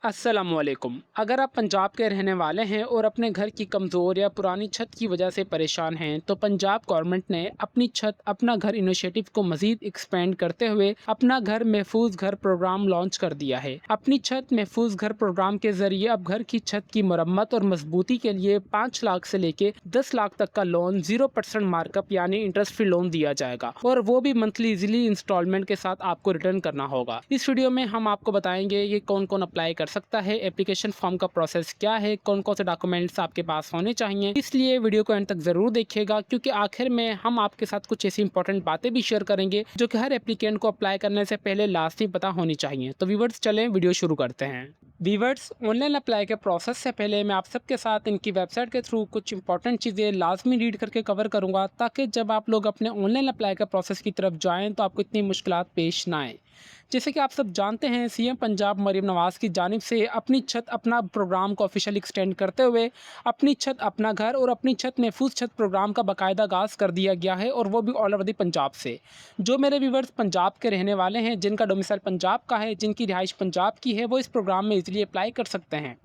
अस्सलामुअलैकुम। अगर आप पंजाब के रहने वाले हैं और अपने घर की कमज़ोर या पुरानी छत की वजह से परेशान हैं, तो पंजाब गवर्नमेंट ने अपनी छत अपना घर इनिशिएटिव को मज़ीद एक्सपेंड करते हुए अपना घर महफूज घर प्रोग्राम लॉन्च कर दिया है। अपनी छत महफूज घर प्रोग्राम के ज़रिए अब घर की छत की मरम्मत और मजबूती के लिए 5 लाख से लेके 10 लाख तक का लोन 0% मार्कअप यानी इंटरेस्ट फ्री लोन दिया जाएगा, और वो भी मंथली इजीली इंस्टॉलमेंट के साथ आपको रिटर्न करना होगा। इस वीडियो में हम आपको बताएंगे ये कौन कौन अप्लाई कर सकता है, एप्लीकेशन फॉर्म का प्रोसेस क्या है, कौन कौन से डॉक्यूमेंट्स आपके पास होने चाहिए। इसलिए वीडियो को एंड तक जरूर देखिएगा, क्योंकि आखिर में हम आपके साथ कुछ ऐसी इंपॉर्टेंट बातें भी शेयर करेंगे जो कि हर एप्लीकेंट को अप्लाई करने से पहले लास्ट ही पता होनी चाहिए। तो व्यूअर्स, चलें वीडियो शुरू करते हैं। व्यूअर्स, ऑनलाइन अप्लाई के प्रोसेस से पहले मैं आप सबके साथ इनकी वेबसाइट के थ्रू कुछ इंपॉर्टेंट चीज़ें लाजमी रीड करके कवर करूंगा, ताकि जब आप लोग अपने ऑनलाइन अप्लाई के प्रोसेस की तरफ जाएं तो आपको इतनी मुश्किलात पेश ना आए। जैसे कि आप सब जानते हैं, सीएम पंजाब मरीम नवाज़ की जानिब से अपनी छत अपना प्रोग्राम को ऑफिशियल एक्सटेंड करते हुए अपनी छत अपना घर और अपनी छत महफूज छत प्रोग्राम का बाकायदा आगाज़ कर दिया गया है, और वो भी ऑल ओवर द पंजाब से। जो मेरे व्यूवर्स पंजाब के रहने वाले हैं, जिनका डोमिसाइल पंजाब का है, जिनकी रिहाइश पंजाब की है, वो इस प्रोग्राम में इजीली अप्लाई कर सकते हैं।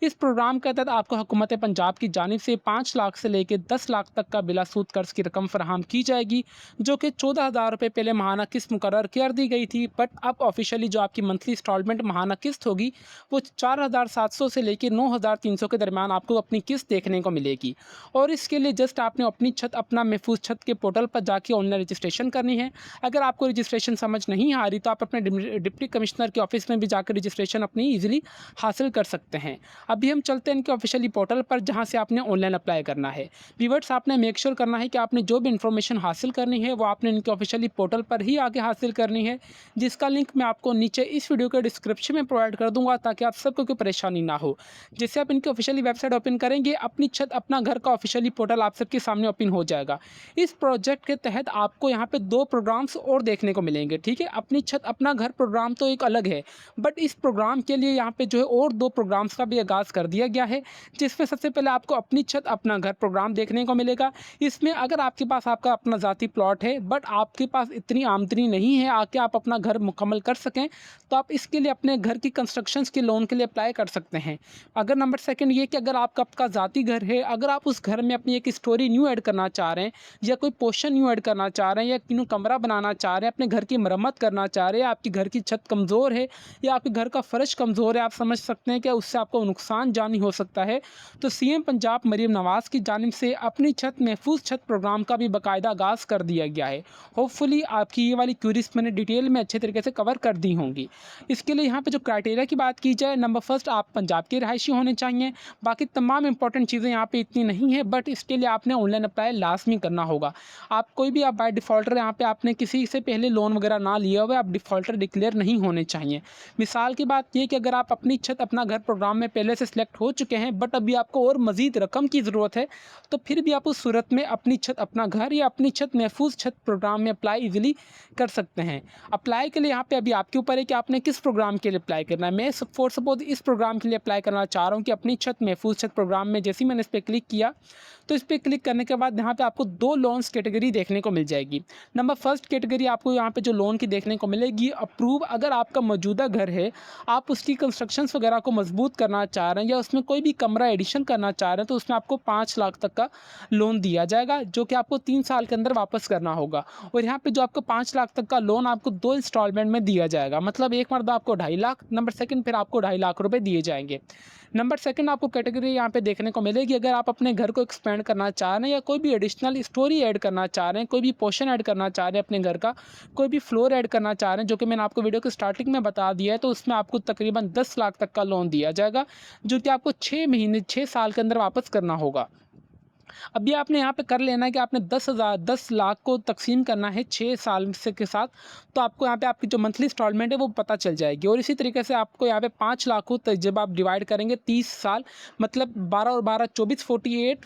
इस प्रोग्राम के तहत आपको हुकूमत पंजाब की जानिब से 5 लाख से लेकर 10 लाख तक का बिला सूद कर्ज की रकम फराहम की जाएगी, जो कि 14,000 रुपये पहले माहाना किस्त मुकर्रर कर दी गई थी। बट अब ऑफिशियली जो आपकी मंथली इंस्टॉलमेंट माहाना किस्त होगी, वो 4,700 से लेकर 9,300 के दरमियान आपको अपनी किस्त देखने को मिलेगी। और इसके लिए जस्ट आपने अपनी छत अपना महफूज छत के पोर्टल पर जाके ऑनलाइन रजिस्ट्रेशन करनी है। अगर आपको रजिस्ट्रेशन समझ नहीं आ रही, तो आप अपने डिप्टी कमिश्नर के ऑफिस में भी जाकर रजिस्ट्रेशन अपनी ईजिली हासिल कर सकते हैं। अभी हम चलते हैं इनके ऑफिशियली पोर्टल पर, जहां से आपने ऑनलाइन अप्लाई करना है। व्यूअर्स, आपने मेक श्योर करना है कि आपने जो भी इन्फॉर्मेशन हासिल करनी है वो आपने इनके ऑफिशियली पोर्टल पर ही आगे हासिल करनी है, जिसका लिंक मैं आपको नीचे इस वीडियो के डिस्क्रिप्शन में प्रोवाइड कर दूंगा, ताकि आप सबको कोई परेशानी ना हो। जैसे आप इनकी ऑफिशियली वेबसाइट ओपन करेंगे, अपनी छत अपना घर का ऑफिशियली पोर्टल आप सबके सामने ओपन हो जाएगा। इस प्रोजेक्ट के तहत आपको यहाँ पे 2 प्रोग्राम्स और देखने को मिलेंगे। ठीक है, अपनी छत अपना घर प्रोग्राम तो एक अलग है, बट इस प्रोग्राम के लिए यहाँ पे जो है और 2 प्रोग्राम्स का भी आगाज़ कर दिया गया है, जिसमें सबसे पहले आपको अपनी छत अपना घर प्रोग्राम देखने को मिलेगा। इसमें अगर आपके पास आपका अपना ज़ाती प्लॉट है, बट आपके पास इतनी आमदनी नहीं है आके आप अपना घर मुकम्मल कर सकें, तो आप इसके लिए अपने घर की कंस्ट्रक्शंस के लोन के लिए अप्लाई कर सकते हैं। अगर नंबर सेकंड ये कि अगर आपका ज़ाती घर है, अगर आप उस घर में अपनी एक स्टोरी न्यू ऐड करना चाह रहे हैं, या कोई पोर्शन न्यू ऐड करना चाह रहे हैं, या न्यू कमरा बनाना चाह रहे हैं, अपने घर की मरम्मत करना चाह रहे हैं, आपकी घर की छत कमज़ोर है या आपके घर का फर्श कमज़ोर है, आप समझ सकते हैं कि उससे आपको नुकसान जानी हो सकता है, तो सीएम पंजाब मरीम नवाज़ की जानिब से अपनी छत महफूज छत प्रोग्राम का भी बाकायदा आगाज़ कर दिया गया है। होपफुली आपकी ये वाली क्यूरीज मैंने डिटेल में अच्छे तरीके से कवर कर दी होंगी। इसके लिए यहाँ पे जो क्राइटेरिया की बात की जाए, नंबर फर्स्ट आप पंजाब के रहायशी होने चाहिए। बाकी तमाम इंपॉर्टेंट चीज़ें यहाँ पे इतनी नहीं है, बट इसके लिए आपने ऑनलाइन अप्लाई लाजमी करना होगा। आप कोई भी आप बाय डिफ़ॉल्टर यहाँ पे आपने किसी से पहले लोन वगैरह ना लिया हुआ, आप डिफ़ॉल्टर डिक्लेयर नहीं होने चाहिए। मिसाल की बात ये कि अगर आप अपनी छत अपना घर प्रोग्राम में पहले से सिलेक्ट हो चुके हैं, बट अभी आपको और मज़ीद रकम की ज़रूरत है, तो फिर भी आप उस सूरत में अपनी छत अपना घर या अपनी छत महफूज छत प्रोग्राम में अप्लाई इजीली कर सकते हैं। अप्लाई के लिए यहाँ पे अभी आपके ऊपर है कि आपने किस प्रोग्राम के लिए अप्लाई करना है। मैं फॉर सपोज इस प्रोग्राम के लिए अप्लाई करना चाह रहा हूँ कि अपनी छत महफूज छत प्रोग्राम में जैसे ही मैंने इस पर क्लिक किया, तो इस पर क्लिक करने के बाद यहाँ पे आपको 2 लोन्स कैटेगरी देखने को मिल जाएगी। नंबर फर्स्ट कैटेगरी आपको यहाँ पे जो लोन की देखने को मिलेगी, अप्रूव। अगर आपका मौजूदा घर है, आप उसकी कंस्ट्रक्शंस वगैरह को मजबूत करना चाह रहे हैं, या उसमें कोई भी कमरा एडिशन करना चाह रहे हैं, तो उसमें आपको 5 लाख तक का लोन दिया जाएगा, जो कि आपको 3 साल के अंदर वापस करना होगा। और यहाँ पे जो आपको 5 लाख तक का लोन आपको 2 इंस्टॉलमेंट में दिया जाएगा, मतलब एक मरतबा आपको 2.5 लाख, नंबर सेकंड फिर आपको 2.5 लाख रुपए दिए जाएंगे। नंबर सेकंड आपको कैटेगरी यहाँ पे देखने को मिलेगी, अगर आप अपने घर को एक्सपेंड करना चाह रहे हैं, या कोई भी एडिशनल स्टोरी ऐड करना चाह रहे हैं, कोई भी पोर्शन ऐड करना चाह रहे हैं अपने घर का, कोई भी फ्लोर ऐड करना चाह रहे हैं, जो कि मैंने आपको वीडियो के स्टार्टिंग में बता दिया है, तो उसमें आपको तकरीबन 10 लाख तक का लोन दिया जाएगा, जो कि आपको 6 साल के अंदर वापस करना होगा। अभी आपने यहाँ पे कर लेना है कि आपने 10 लाख को तकसीम करना है 6 साल से के साथ, तो आपको यहाँ पे आपकी जो मंथली इंस्टॉलमेंट है वो पता चल जाएगी। और इसी तरीके से आपको यहाँ पे 5 लाख को जब आप डिवाइड करेंगे 30 साल, मतलब 12 और 12 24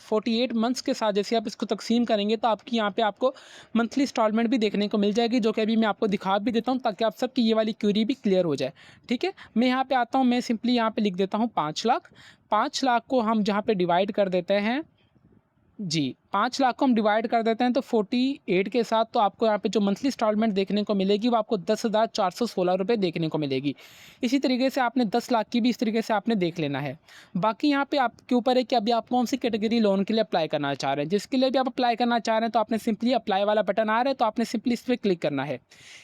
48 मंथ्स के साथ जैसे आप इसको तकसीम करेंगे, तो आपकी यहाँ पे आपको मंथली इंस्टॉलमेंट भी देखने को मिल जाएगी, जो कि अभी मैं आपको दिखा भी देता हूँ, ताकि आप सबकी ये वाली क्यूरी भी क्लियर हो जाए। ठीक है, मैं यहाँ पे आता हूँ, मैं सिंपली यहाँ पे लिख देता हूँ 5 लाख। 5 लाख को हम जहाँ पे डिवाइड कर देते हैं जी, 5 लाख को हम डिवाइड कर देते हैं तो 48 के साथ, तो आपको यहाँ पे जो मंथली इंस्टॉलमेंट देखने को मिलेगी वो आपको 10,416 रुपये देखने को मिलेगी। इसी तरीके से आपने 10 लाख की भी इस तरीके से आपने देख लेना है। बाकी यहाँ पे आपके ऊपर है कि अभी आप कौन सी कैटेगरी लोन के लिए अप्लाई करना चाह रहे हैं। जिसके लिए भी आप अप्लाई करना चाह रहे हैं तो आपने सिंपली अप्लाई वाला बटन आ रहा है, तो आपने सिंपली इस पर क्लिक करना है।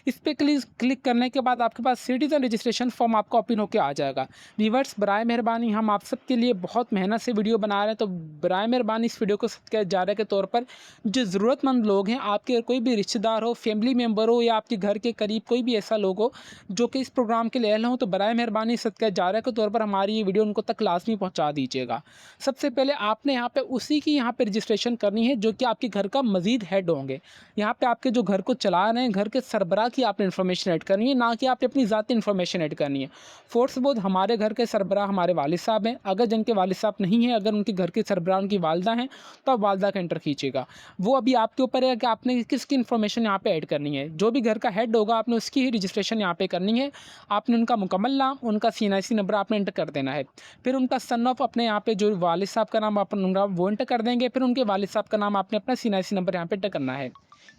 इस पर क्लिक करने के बाद आपके पास सिटीजन रजिस्ट्रेशन फॉर्म आपको ओपन होकर आ जाएगा। व्यूअर्स, बराए मेहरबानी हम आप सबके लिए बहुत मेहनत से वीडियो बना रहे हैं, तो बराए मेहरबानी इस वीडियो को सब्सक्राइब जारी के तौर पर जो ज़रूरतमंद लोग हैं, आपके कोई भी रिश्तेदार हो, फैमिली मेम्बर हो या आपके घर के करीब कोई भी ऐसा लोग हो जो कि इस प्रोग्राम के लिए एल हो, तो बराए मेहरबानी सब्सक्राइब जारी के तौर पर हमारी ये वीडियो उनको तक लाजमी पहुँचा दीजिएगा। सबसे पहले आपने यहाँ पे उसी की यहाँ पे रजिस्ट्रेशन करनी है जो कि आपके घर का मजीद हेड होंगे। यहाँ पे आपके जो घर को चला रहे हैं, घर के सरबराह की आपने इन्फॉर्मेशन ऐड करनी है, ना कि आपने अपनी ज़ाती इन्फॉर्मेशन ऐड करनी है। फोर्स सपोज हमारे घर के सरबराह हमारे वालिद साहब हैं, अगर जिनके वालिद साहब नहीं हैं, अगर उनके घर के सरबराह उनकी वालदा हैं, तो आप वालदा का एंटर कीजिएगा। वो अभी आपके ऊपर है कि आपने किसकी इन्फॉर्मेशन यहाँ पे ऐड करनी है। जो भी घर का हेड होगा आपने उसकी ही रजिस्ट्रेशन यहाँ पे करनी है। आपने उनका मुकम्मल नाम, उनका CNIC नंबर आपने एंटर कर देना है। फिर उनका सन ऑफ अपने यहाँ पे जो वालिद साहब का नाम अपना वो एंटर कर देंगे। फिर उनके वालिद साहब का नाम आपने अपना CNIC नंबर यहाँ पे एंटर करना है।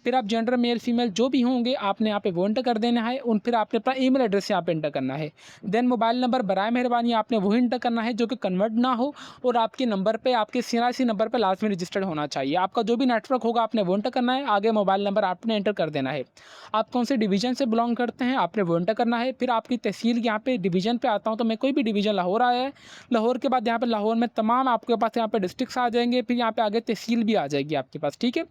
फिर आप जेंडर मेल फीमेल जो भी होंगे आपने यहाँ पे वो एंटर कर देना है। फिर आपने अपना ईमेल एड्रेस यहाँ पे एंटर करना है। देन मोबाइल नंबर बराए मेहरबानी आपने वो एंटर करना है जो कि कन्वर्ट ना हो और आपके नंबर पे, आपके CNIC नंबर पे लास्ट में रजिस्टर्ड होना चाहिए। आपका जो भी नेटवर्क होगा आपने वो एंटर करना है। आगे मोबाइल नंबर आपने एंटर कर देना है। आप कौन से डिवीजन से बिलोंग करते हैं आपने वो एंटर करना है। फिर आपकी तहसील, यहाँ पे डिवीजन पे आता हूँ तो मैं कोई भी डिवीजन लाहौर आया है। लाहौर के बाद यहाँ पे लाहौर में तमाम आपके पास यहाँ पे डिस्ट्रिक्ट्स आ जाएंगे। फिर यहाँ पे आगे तहसील भी आ जाएगी आपके पास, ठीक है।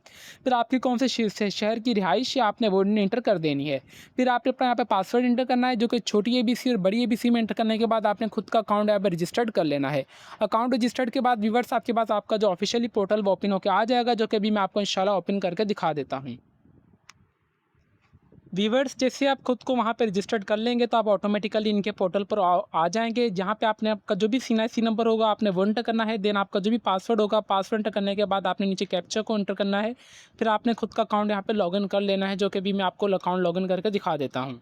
फिर आपकी कौन से शहर की रिहाइश है आपने वो एंटर कर देनी है। फिर आपने अपना यहाँ पे पासवर्ड एंटर करना है जो कि छोटी ABC और बड़ी ABC में एंटर करने के बाद आपने खुद का अकाउंट यहाँ पे रजिस्टर्ड कर लेना है। अकाउंट रजिस्टर्ड के बाद व्यूअर्स आपके पास आपका जो ऑफिशियली पोर्टल वो ओपन होकर आ जाएगा, जो कि अभी मैं आपको इंशाल्लाह ओपन करके दिखा देता हूँ। व्यूअर्स, जैसे आप खुद को वहाँ पे रजिस्टर्ड कर लेंगे तो आप ऑटोमेटिकली इनके पोर्टल पर आ जाएंगे, जहाँ पे आपने आपका जो भी CNIC नंबर होगा आपने वो एंटर करना है। देन आपका जो भी पासवर्ड होगा, पासवर्ड एंटर करने के बाद आपने नीचे कैप्चा को एंटर करना है। फिर आपने खुद का अकाउंट यहाँ पे लॉगिन कर लेना है, जो कि भी मैं आपको अकाउंट लॉगिन करके दिखा देता हूँ।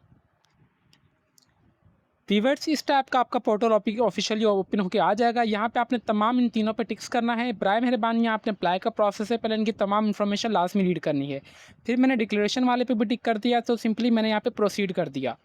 व्यूअर्स, इस टाइप का आपका पोर्टल ऑफिशियली ओपन होकर आ जाएगा। यहाँ पे आपने तमाम इन तीनों पे टिक्स करना है। बराए मेहरबानी यहाँ आपने अप्लाई का प्रोसेस है, पहले इनकी तमाम इन्फॉर्मेशन लास्ट में रीड करनी है। फिर मैंने डिक्लेरेशन वाले पे भी टिक कर दिया, तो सिंपली मैंने यहाँ पे प्रोसीड कर दिया।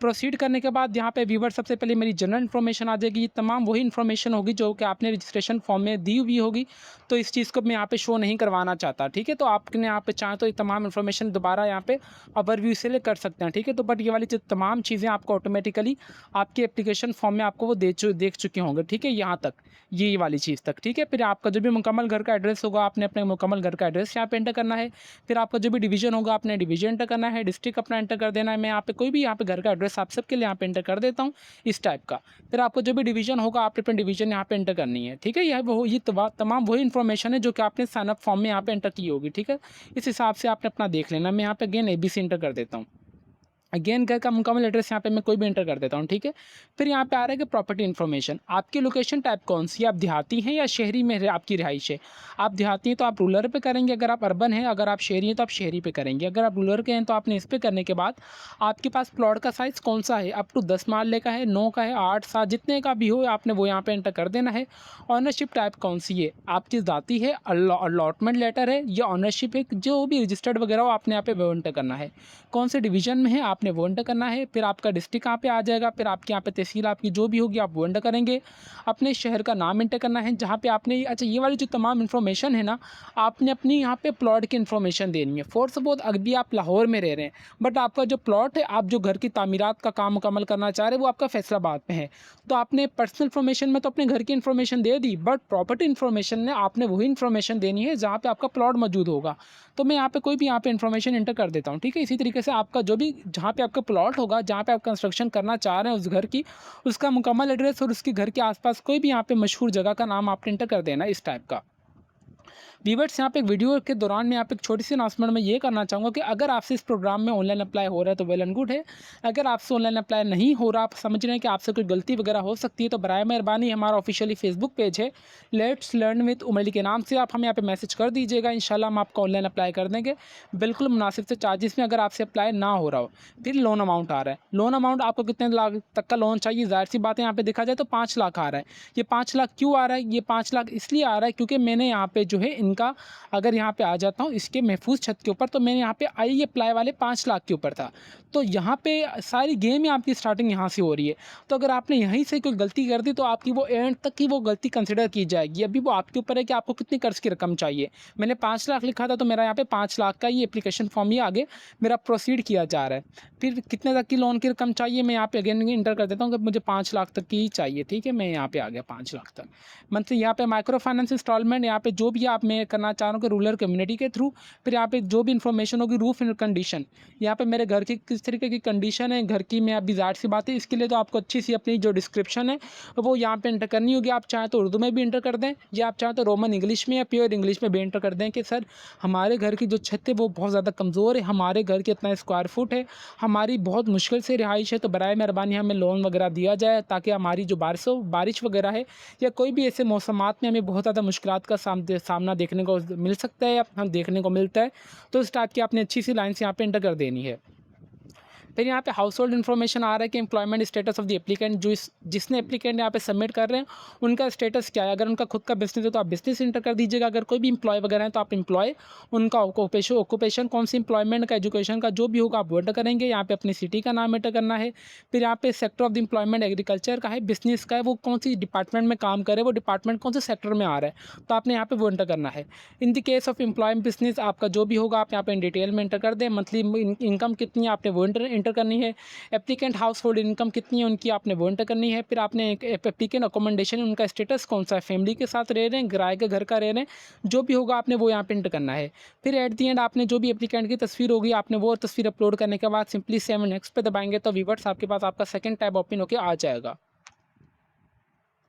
प्रोसीड करने के बाद यहाँ पे व्यूअर सबसे पहले मेरी जनरल इन्फॉर्मेशन आ जाएगी। तमाम वही इन्फॉर्मेशन होगी जो कि आपने रजिस्ट्रेशन फॉर्म में दी हुई होगी, तो इस चीज़ को मैं यहाँ पे शो नहीं करवाना चाहता, ठीक है। तो आपने यहाँ पे चाहें तो ये तमाम इन्फॉर्मेशन दोबारा यहाँ पे ओवरव्यू से ले कर सकते हैं, ठीक है। तो बट ये वाली जो तमाम चीज़ें आपको ऑटोमेटिकली आपके एप्लीकेशन फॉर्म में आपको वो देख चुके होंगे, ठीक है, यहाँ तक, ये वाली चीज़ तक, ठीक है। फिर आपका जो भी मुकम्मल घर का एड्रेस होगा आपने अपने मुकम्मल घर का एड्रेस यहाँ पे एंटर करना है। फिर आपका जो भी डिवीजन होगा आपने डिवीजन एंटर करना है। डिस्ट्रिक्ट अपना एंटर कर देना है। मैं यहाँ पे कोई भी यहाँ पे घर का एड्रेस आप सबके लिए यहाँ पे एंटर कर देता हूँ इस टाइप का। फिर आपको जो भी डिवीजन होगा आपने अपने डिवीजन यहाँ पे एंटर करनी है, ठीक है। ये तमाम वही इन्फॉर्मेशन है जो कि आपने साइनअप फॉर्म में यहाँ पे एंटर की होगी, ठीक है। इस हिसाब से आपने अपना देख लेना। मैं यहाँ पे अगेन ABC एंटर कर देता हूँ। अगेन घर का मुकम्मल एड्रेस यहाँ पे मैं कोई भी एंटर कर देता हूँ, ठीक है। फिर यहाँ पे आ रहा है कि प्रॉपर्टी इन्फॉर्मेशन, आपकी लोकेशन टाइप कौन सी है, आप देहाती हैं या शहरी में आपकी रिहाइश है। आप देहाती हैं तो आप रूरल पे करेंगे, अगर आप अर्बन हैं, अगर आप शहरी हैं तो आप शहरी पे करेंगे। अगर आप रूरल के हैं तो आपने इस पे करने के बाद आपके पास प्लॉट का साइज़ कौन सा है, अप टू 10 माले का है, 9 का है, 8, 7, जितने का भी हो आपने वो यहाँ पे एंटर कर देना है। ऑनरशिप टाइप कौन सी है, आपकी ज़ाती है, अलॉटमेंट लेटर है या ऑनरशिप है, जो भी रजिस्टर्ड वगैरह हो आपने यहाँ पे वो एंटर करना है। कौन से डिवीजन में है आपने वो एंटर करना है। फिर आपका डिस्ट्रिक्ट कहाँ पे आ जाएगा, फिर आपके यहाँ पे तहसील आपकी जो भी होगी आप वो एंटर करेंगे। अपने शहर का नाम एंटर करना है जहाँ पे आपने, अच्छा ये वाली जो तमाम इन्फॉर्मेशन है ना, आपने अपनी यहाँ पे प्लॉट की इन्फॉर्मेशन देनी है। फॉर सपोज अभी आप लाहौर में रह रहे हैं बट आपका जो प्लॉट है, आप जो घर की तामीरात का काम मुकम्मल करना चाह रहे हैं वो आपका फैसलाबाद में है, तो आपने पर्सनल इन्फॉर्मेशन में तो अपने घर की information they the, but property information में आपने वही इन्फॉर्मेशन देनी है जहाँ पे आपका प्लॉट मौजूद होगा। तो मैं यहाँ पे कोई भी यहाँ पे इन्फॉर्मेशन एंटर कर देता हूँ, ठीक है। इसी तरीके से आपका जो भी जहाँ पे आपका प्लॉट होगा, जहाँ पे आप कंस्ट्रक्शन करना चाह रहे हैं उस घर की, उसका मुकम्मल एड्रेस और उसके घर के आसपास कोई भी यहाँ पे मशहूर जगह का नाम आपने एंटर कर देना इस टाइप का। व्यूअर्स, यहाँ पे एक वीडियो के दौरान में यहाँ पे एक छोटी सी अनाउंसमेंट में ये करना चाहूँगा कि अगर आपसे इस प्रोग्राम में ऑनलाइन अप्लाई हो रहा है तो वेल एंड गुड है। अगर आपसे ऑनलाइन अप्लाई नहीं हो रहा, आप समझ रहे हैं कि आपसे कोई गलती वगैरह हो सकती है, तो बराए मेहरबानी हमारा ऑफिशियली फेसबुक पेज है लेट्स लर्न विद उमैली के नाम से, आप हमें यहाँ पे मैसेज कर दीजिएगा, इंशाल्लाह हम आपको ऑनलाइन अप्लाई कर देंगे बिल्कुल मुनासिब से चार्जेस में। अगर आपसे अप्लाई ना हो रहा हो, फिर लोन अमाउंट आ रहा है, लोन अमाउंट आपको कितने लाख तक का लोन चाहिए, जाहिर सी बात है यहाँ पे देखा जाए तो 5 लाख आ रहा है। ये 5 लाख क्यों आ रहा है, ये 5 लाख इसलिए आ रहा है क्योंकि मैंने यहाँ पे जो है इनका अगर यहाँ पे आ जाता हूँ इसके महफूज छत के ऊपर, तो मैंने यहाँ पे आई अप्लाई वाले 5 लाख के ऊपर था। तो यहाँ पे सारी गेम ही आपकी स्टार्टिंग यहाँ से हो रही है। तो अगर आपने यहीं से कोई गलती कर दी तो आपकी वो एंड तक की वो गलती कंसिडर की जाएगी। अभी वो आपके ऊपर है कि आपको कितनी कर्ज़ की रकम चाहिए। मैंने 5 लाख लिखा था, तो मेरा यहाँ पे 5 लाख का ये एप्लीकेशन फॉर्म ही आगे मेरा प्रोसीड किया जा रहा है। फिर कितने तक की लोन की रकम चाहिए, मैं यहाँ पे अगेन इंटर कर देता हूँ कि मुझे 5 लाख तक की ही चाहिए। ठीक है, मैं यहाँ पे आ गया 5 लाख तक। मंथली यहाँ पे माइक्रो फाइनेंस इंस्टॉलमेंट, यहाँ पे जो भी आप मैं करना चाह रहा हूँ कि रूरल कम्युनिटी के थ्रू। फिर यहाँ पे जो भी इन्फॉर्मेशन होगी, रूफ कंडीशन, यहाँ पे मेरे घर की किस तरीके की कंडीशन है, घर की मैं अभी ज़ाहिर सी बात है इसके लिए तो आपको अच्छी सी अपनी जो डिस्क्रिप्शन है वो यहाँ पे एंटर करनी होगी। आप चाहें तो उर्दू में भी एंटर कर दें, या आप चाहें तो रोमन इंग्लिश में या प्योर इंग्लिश में भी एंटर कर दें कि सर हमारे घर की जो छत है वो बहुत ज़्यादा कमज़ोर है, हमारे घर के इतना स्क्वायर फुट है, हमारी बहुत मुश्किल से रिहाइश है, तो बराए मेहरबानी हमें लोन वगैरह दिया जाए, ताकि हमारी जो बारिश वगैरह है या कोई भी ऐसे मौसमात में हमें बहुत ज़्यादा मुश्किलात का सामना देखने को मिल सकता है या हम देखने को मिलता है। तो इस टाइप की आपने अच्छी सी लाइन्स यहाँ पे एंटर कर देनी है। फिर यहाँ पे हाउस होल्ड इन्फॉर्मेशन आ रहा है कि employment status of the applicant, जिसने एप्लीकेंट यहाँ पे सबमिट कर रहे हैं उनका स्टेटस क्या है। अगर उनका खुद का बिजनेस है तो आप बिजनेस इंटर कर दीजिएगा, अगर कोई भी एम्प्लॉय वगैरह है तो आप एम्प्लॉय, उनका ऑक्यूपेशन कौन सी एम्प्लॉयमेंट का, एजुकेशन का जो भी होगा आप वो एंटर करेंगे। यहाँ पे अपनी सिटी का नाम एंटर करना है। फिर यहाँ पे sector of the employment agriculture का है, बिजनेस का है, वो कौन सी डिपार्टमेंट में काम करे, वो डिपार्टमेंट कौन से सेक्टर में आ रहा है, तो आपने यहाँ पे वो एंटर करना है। In the case of employ business आपका जो भी होगा आप यहाँ पे इन डिटेल में एंटर कर दें। मंथली इनकम कितनी है आपने वो एंटर करनी है। एप्लीकेंट हाउस होल्ड इनकम कितनी है उनकी आपने वो एंटर करनी है। फिर आपने एप्लीकेंट अकोमोडेशन उनका स्टेटस कौन सा है, फैमिली के साथ रह रहे हैं, किराए के घर का रह रहे हैं, जो भी होगा आपने वो यहाँ पे एंटर करना है। फिर एट दी एंड आपने जो भी एप्लीकेंट की तस्वीर होगी आपने वो तस्वीर अपलोड करने के बाद सिंपली सेव नेक्स्ट पे दबाएंगे तो व्यूअर्स आपके पास आपका सेकंड टैब ओपन होकर आ जाएगा।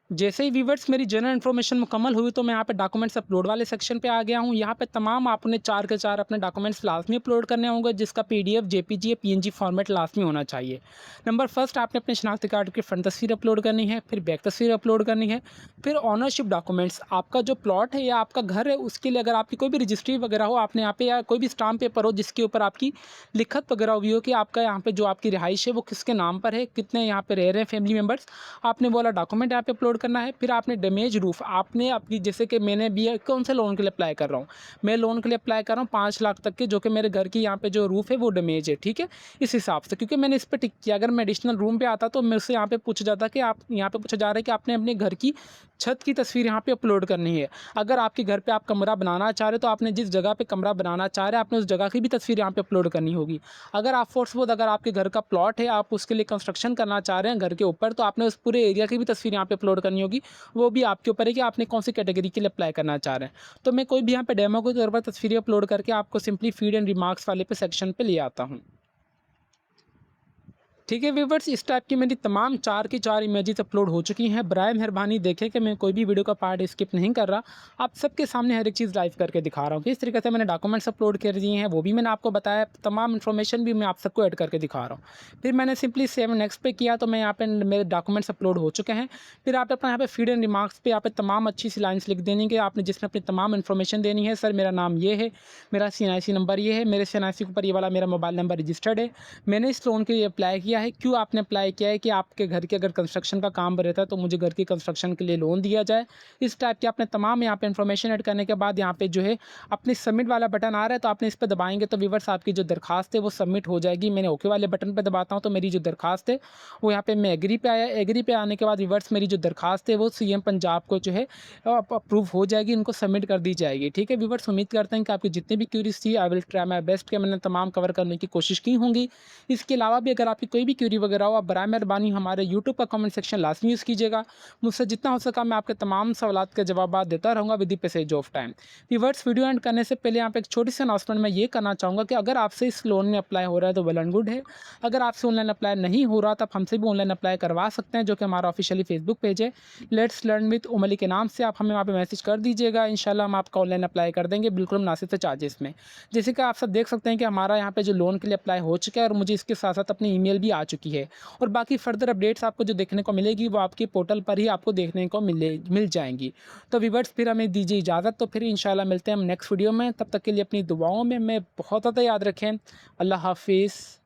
जैसे ही व्यूअर्स मेरी जनरल इन्फॉर्मेशन मुकम्मल हुई तो मैं यहाँ पे डॉक्यूमेंट्स अपलोड वाले सेक्शन पे आ गया हूँ। यहाँ पे तमाम आपने 4 के 4 अपने डॉक्यूमेंट्स लाजमी अपलोड करने होंगे, जिसका पीडीएफ, जेपीजी या पीएनजी फॉर्मेट लाजमी होना चाहिए। नंबर फर्स्ट आपने अपने शनाख्ती कार्ड की फ्रंट तस्वीर अपलोड करनी है, फिर बैक तस्वीर अपलोड करनी है। फिर ऑनरशिप डॉक्यूमेंट्स, आपका जो प्लॉट है या आपका घर है उसके लिए अगर आपकी कोई भी रजिस्ट्री वगैरह हो आपने यहाँ पे, या कोई भी स्टाम्प पेपर हो जिसके ऊपर आपकी लिखत वगैरह हुई हो कि आपका यहाँ पे जो आपकी रिहाइश है वो किसके नाम पर है, कितने यहाँ पे रह रहे हैं फैमिली मेम्बर्स, आपने वो वाला डॉक्यूमेंट यहाँ पे अपलोड करना है। फिर आपने डैमेज रूफ, आपने अपनी, जैसे कि मैंने भी कौन से लोन के लिए अप्लाई कर रहा हूँ, मैं लोन के लिए अप्लाई कर रहा हूँ 5 लाख तक के, जो कि मेरे घर की यहाँ पे जो रूफ है वो डैमेज है। ठीक है, इस हिसाब से क्योंकि मैंने इस पर टिक किया, अगर मैं एडिशनल रूम पे आता तो मेरे से यहाँ पे पूछा जाता कि आप, यहाँ पे पूछा जा रहा है कि आपने अपने घर की छत की तस्वीर यहाँ पे अपलोड करनी है। अगर आपके घर पे आप कमरा बनाना चाह रहे हो तो आपने जिस जगह पे कमरा बनाना चाह रहे हैं आपने उस जगह की भी तस्वीर यहाँ पे अपलोड करनी होगी। अगर आप फोर्सबोध, अगर आपके घर का प्लॉट है आप उसके लिए कंस्ट्रक्शन करना चाह रहे हैं घर के ऊपर, तो आपने उस पूरे एरिया की भी तस्वीर यहाँ पे अपलोड करनी होगी। वो भी आपके ऊपर है कि आपने कौन सी कैटेगरी के लिए अप्लाई करना चाह रहे हैं। तो मैं कोई भी यहाँ पे डेमो के तौर पर तस्वीरें अपलोड करके आपको सिंपली फीड एंड रिमार्क्स वाले पे सेक्शन पे ले आता हूँ। ठीक है व्यूवर्स, इस टाइप की मेरी तमाम 4 की 4 इमेजेस अपलोड हो चुकी हैं। बराए मेहरबानी देखें कि मैं कोई भी वीडियो का पार्ट स्किप नहीं कर रहा, आप सबके सामने हर एक चीज़ लाइव करके दिखा रहा हूँ। किस तरीके से मैंने डॉक्यूमेंट्स अपलोड कर दिए हैं वो भी मैंने आपको बताया, तमाम इन्फॉर्मेशन भी मैं आप सबको ऐड करके दिखा रहा हूँ। फिर मैंने सिंपली सेव नेक्स्ट पे किया तो मैं यहाँ पे मेरे डॉक्यूमेंट्स अपलोड हो चुके हैं। फिर आप अपना यहाँ पे फीड एंड रिमार्क्स पे यहाँ पे तमाम अच्छी सी लाइन्स लिख देनी कि आपने जिसमें अपनी तमाम इन्फॉर्मेशन देनी है। सर मेरा नाम ये है, मेरा CNIC नंबर ये है, मेरे CNIC के ऊपर ये वाला मेरा मोबाइल नंबर रजिस्टर्ड है, मैंने इस लोन के लिए अप्लाई किया है, क्यों आपने अप्लाई किया है कि आपके घर के अगर कंस्ट्रक्शन का काम रहता है तो मुझे घर की कंस्ट्रक्शन के लिए लोन दिया जाए। इस टाइप की आपने तमाम यहाँ पे इन्फॉर्मेशन ऐड करने के बाद यहाँ पे जो है अपनी सबमिट वाला बटन आ रहा है तो आपने इस पर दबाएंगे तो व्यूअर्स आपकी जो दरखास्त है वो सबमिट हो जाएगी। मैंने ओके वाले बटन पर दबाता हूँ तो मेरी जो दरखास्त है वो यहाँ पे मैं एग्री पे आया। एग्री पे आने के बाद व्यूअर्स मेरी जो दरखास्त है वो CM पंजाब को जो है अप्रूव हो जाएगी, इनको सबमिट कर दी जाएगी। ठीक है व्यूअर्स, उम्मीद करते हैं कि आपकी जितनी भी क्यूरीज थी I will try my best कि मैंने तमाम कवर करने की कोशिश की होंगी। इसके अलावा भी अगर आपकी कोई भी क्यूरी वगैरह हो आप बराए मेहरबानी हमारे यूट्यूब का कमेंट सेक्शन लाजमी यूज़ कीजिएगा। मुझसे जितना हो सका मैं आपके तमाम सवालात के जवाब देता रहूँगा with the passage of time. Viewers, video and करने से पहले यहाँ पे एक छोटी सी अनाउंसमेंट मैं ये करना चाहूँगा कि अगर आपसे इस लोन में अप्लाई हो रहा है तो वेल एंड गुड है। अगर आपसे ऑनलाइन अप्लाई नहीं हो रहा तो आप हमसे भी ऑनलाइन अप्लाई करवा सकते हैं, जो कि हमारा ऑफिशियली फेसबुक पेज है लेट्स लर्न विद उमली के नाम से। आप हमें वहाँ पे मैसेज कर दीजिएगा, इंशाल्लाह हम आपका ऑनलाइन अप्लाई कर देंगे बिल्कुल मुनासिब से चार्जेस में। जैसे कि आप सब देख सकते हैं कि हमारा यहाँ पे जो लोन के लिए अप्लाई हो चुका है और मुझे इसके साथ साथ अपनी ईमेल भी आ चुकी है। और बाकी फर्दर अपडेट्स आपको जो देखने को मिलेगी वो आपके पोर्टल पर ही आपको देखने को मिल जाएंगी। तो व्यूअर्स फिर हमें दीजिए इजाज़त, तो फिर इंशाल्लाह मिलते हैं हम नेक्स्ट वीडियो में। तब तक के लिए अपनी दुआओं में मैं बहुत ज़्यादा याद रखें। अल्लाह हाफिज़।